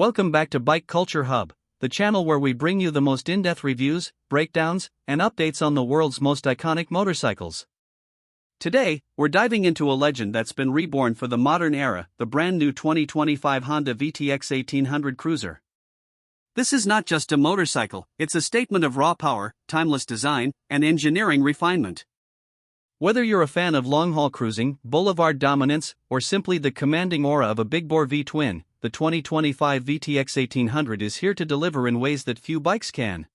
Welcome back to Bike Culture Hub, the channel where we bring you the most in-depth reviews, breakdowns, and updates on the world's most iconic motorcycles. Today, we're diving into a legend that's been reborn for the modern era, the brand new 2025 Honda VTX 1800 Cruiser. This is not just a motorcycle, it's a statement of raw power, timeless design, and engineering refinement. Whether you're a fan of long-haul cruising, boulevard dominance, or simply the commanding aura of a big-bore V-twin, the 2025 VTX 1800 is here to deliver in ways that few bikes can.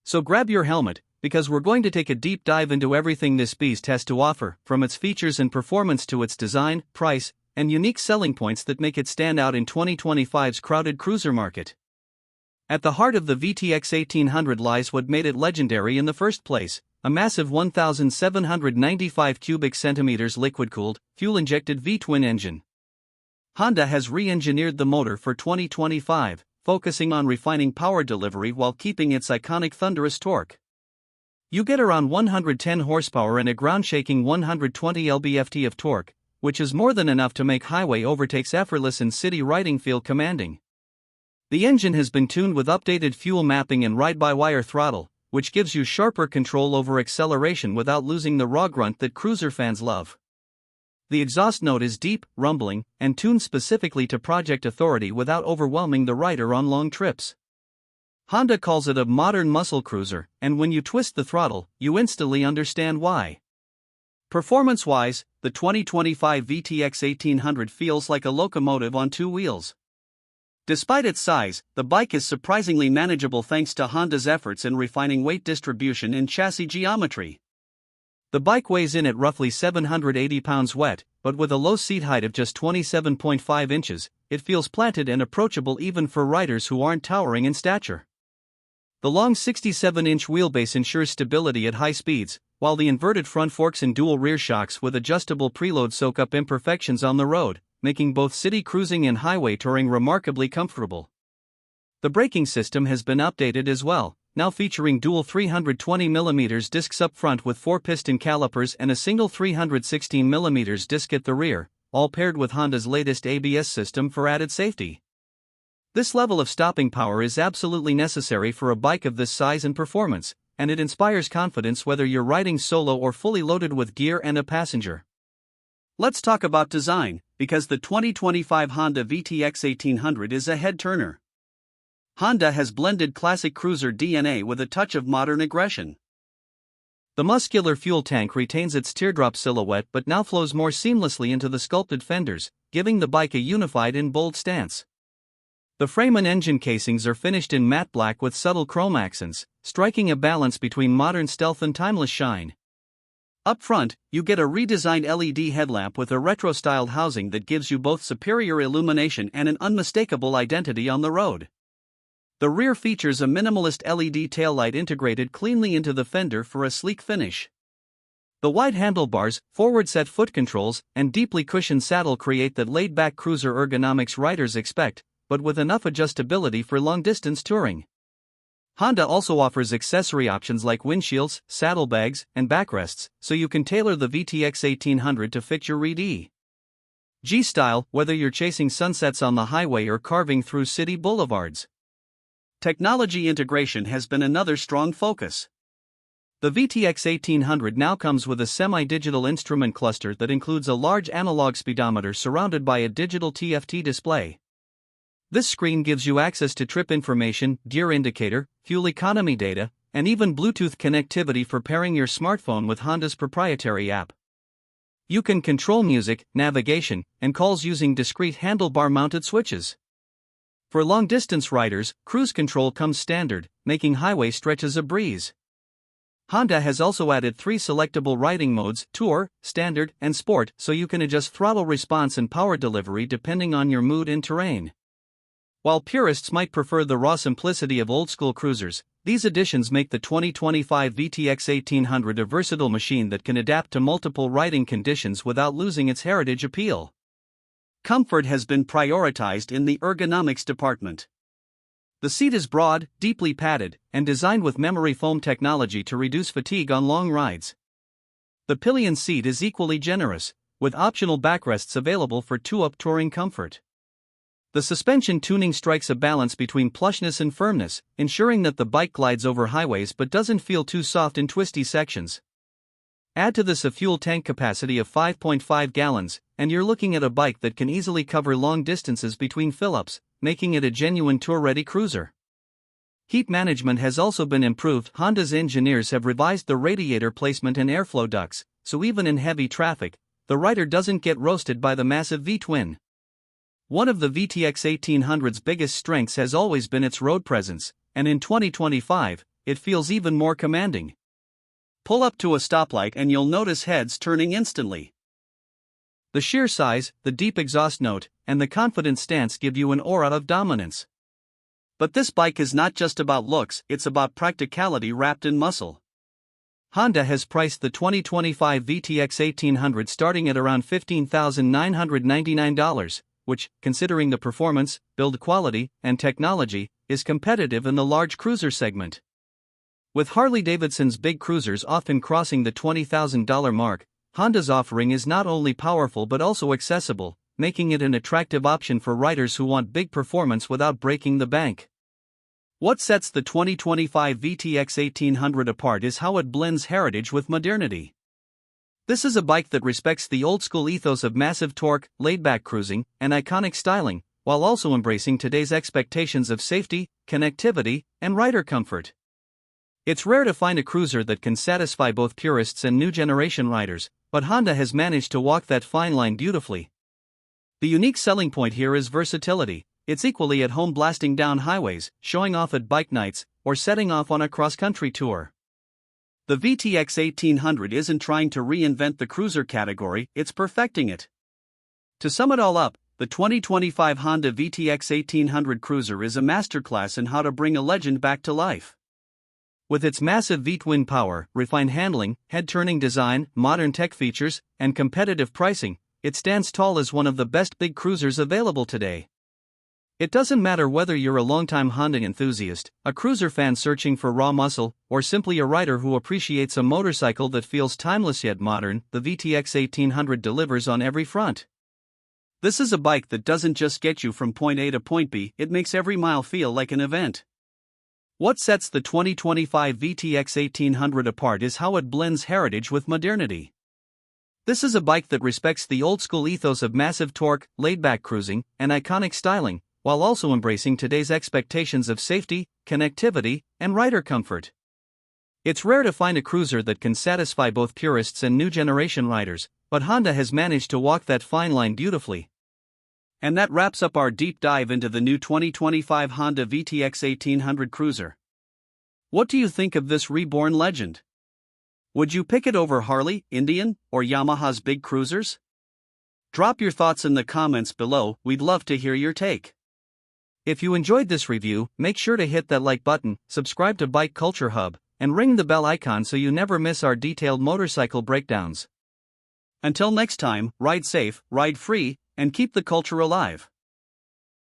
So grab your helmet, because we're going to take a deep dive into everything this beast has to offer, from its features and performance to its design, price, and unique selling points that make it stand out in 2025's crowded cruiser market. At the heart of the VTX 1800 lies what made it legendary in the first place: a massive 1,795 cubic centimeters liquid-cooled, fuel-injected V-twin engine. Honda has re-engineered the motor for 2025, focusing on refining power delivery while keeping its iconic thunderous torque. You get around 110 horsepower and a ground-shaking 120 lb-ft of torque, which is more than enough to make highway overtakes effortless and city riding feel commanding. The engine has been tuned with updated fuel mapping and ride-by-wire throttle, which gives you sharper control over acceleration without losing the raw grunt that cruiser fans love. The exhaust note is deep, rumbling, and tuned specifically to Project Authority without overwhelming the rider on long trips. Honda calls it a modern muscle cruiser, and when you twist the throttle, you instantly understand why. Performance-wise, the 2025 VTX 1800 feels like a locomotive on two wheels. Despite its size, the bike is surprisingly manageable thanks to Honda's efforts in refining weight distribution and chassis geometry. The bike weighs in at roughly 780 pounds wet, but with a low seat height of just 27.5 inches, it feels planted and approachable even for riders who aren't towering in stature. The long 67-inch wheelbase ensures stability at high speeds, while the inverted front forks and dual rear shocks with adjustable preload soak up imperfections on the road, making both city cruising and highway touring remarkably comfortable. The braking system has been updated as well, now featuring dual 320mm discs up front with 4-piston calipers and a single 316mm disc at the rear, all paired with Honda's latest ABS system for added safety. This level of stopping power is absolutely necessary for a bike of this size and performance, and it inspires confidence whether you're riding solo or fully loaded with gear and a passenger. Let's talk about design, because the 2025 Honda VTX 1800 is a head-turner. Honda has blended classic cruiser DNA with a touch of modern aggression. The muscular fuel tank retains its teardrop silhouette but now flows more seamlessly into the sculpted fenders, giving the bike a unified and bold stance. The frame and engine casings are finished in matte black with subtle chrome accents, striking a balance between modern stealth and timeless shine. Up front, you get a redesigned LED headlamp with a retro-styled housing that gives you both superior illumination and an unmistakable identity on the road. The rear features a minimalist LED taillight integrated cleanly into the fender for a sleek finish. The wide handlebars, forward-set foot controls, and deeply cushioned saddle create that laid-back cruiser ergonomics riders expect, but with enough adjustability for long-distance touring. Honda also offers accessory options like windshields, saddlebags, and backrests, so you can tailor the VTX 1800 to fit your G-style, whether you're chasing sunsets on the highway or carving through city boulevards. Technology integration has been another strong focus. The VTX 1800 now comes with a semi-digital instrument cluster that includes a large analog speedometer surrounded by a digital TFT display. This screen gives you access to trip information, gear indicator, fuel economy data, and even Bluetooth connectivity for pairing your smartphone with Honda's proprietary app. You can control music, navigation, and calls using discrete handlebar-mounted switches. For long-distance riders, cruise control comes standard, making highway stretches a breeze. Honda has also added 3 selectable riding modes: Tour, Standard, and Sport, so you can adjust throttle response and power delivery depending on your mood and terrain. While purists might prefer the raw simplicity of old-school cruisers, these additions make the 2025 VTX 1800 a versatile machine that can adapt to multiple riding conditions without losing its heritage appeal. Comfort has been prioritized in the ergonomics department. The seat is broad, deeply padded, and designed with memory foam technology to reduce fatigue on long rides. The pillion seat is equally generous, with optional backrests available for two-up touring comfort. The suspension tuning strikes a balance between plushness and firmness, ensuring that the bike glides over highways but doesn't feel too soft in twisty sections. Add to this a fuel tank capacity of 5.5 gallons, and you're looking at a bike that can easily cover long distances between fill-ups, making it a genuine tour-ready cruiser. Heat management has also been improved. Honda's engineers have revised the radiator placement and airflow ducts, so even in heavy traffic, the rider doesn't get roasted by the massive V-twin. One of the VTX 1800's biggest strengths has always been its road presence, and in 2025, it feels even more commanding. Pull up to a stoplight and you'll notice heads turning instantly. The sheer size, the deep exhaust note, and the confident stance give you an aura of dominance. But this bike is not just about looks, it's about practicality wrapped in muscle. Honda has priced the 2025 VTX 1800 starting at around $15,999, which, considering the performance, build quality, and technology, is competitive in the large cruiser segment. With Harley-Davidson's big cruisers often crossing the $20,000 mark, Honda's offering is not only powerful but also accessible, making it an attractive option for riders who want big performance without breaking the bank. What sets the 2025 VTX 1800 apart is how it blends heritage with modernity. This is a bike that respects the old-school ethos of massive torque, laid-back cruising, and iconic styling, while also embracing today's expectations of safety, connectivity, and rider comfort. It's rare to find a cruiser that can satisfy both purists and new-generation riders, but Honda has managed to walk that fine line beautifully. The unique selling point here is versatility. It's equally at home blasting down highways, showing off at bike nights, or setting off on a cross-country tour. The VTX 1800 isn't trying to reinvent the cruiser category, it's perfecting it. To sum it all up, the 2025 Honda VTX 1800 cruiser is a masterclass in how to bring a legend back to life. With its massive V-twin power, refined handling, head-turning design, modern tech features, and competitive pricing, it stands tall as one of the best big cruisers available today. It doesn't matter whether you're a longtime Honda enthusiast, a cruiser fan searching for raw muscle, or simply a rider who appreciates a motorcycle that feels timeless yet modern, the VTX 1800 delivers on every front. This is a bike that doesn't just get you from point A to point B, it makes every mile feel like an event. What sets the 2025 VTX 1800 apart is how it blends heritage with modernity. This is a bike that respects the old-school ethos of massive torque, laid-back cruising, and iconic styling, while also embracing today's expectations of safety, connectivity, and rider comfort. It's rare to find a cruiser that can satisfy both purists and new-generation riders, but Honda has managed to walk that fine line beautifully. And that wraps up our deep dive into the new 2025 Honda VTX 1800 cruiser. What do you think of this reborn legend? Would you pick it over Harley, Indian, or Yamaha's big cruisers? Drop your thoughts in the comments below, we'd love to hear your take. If you enjoyed this review, make sure to hit that like button, subscribe to Bike Culture Hub, and ring the bell icon so you never miss our detailed motorcycle breakdowns. Until next time, ride safe, ride free, and keep the culture alive.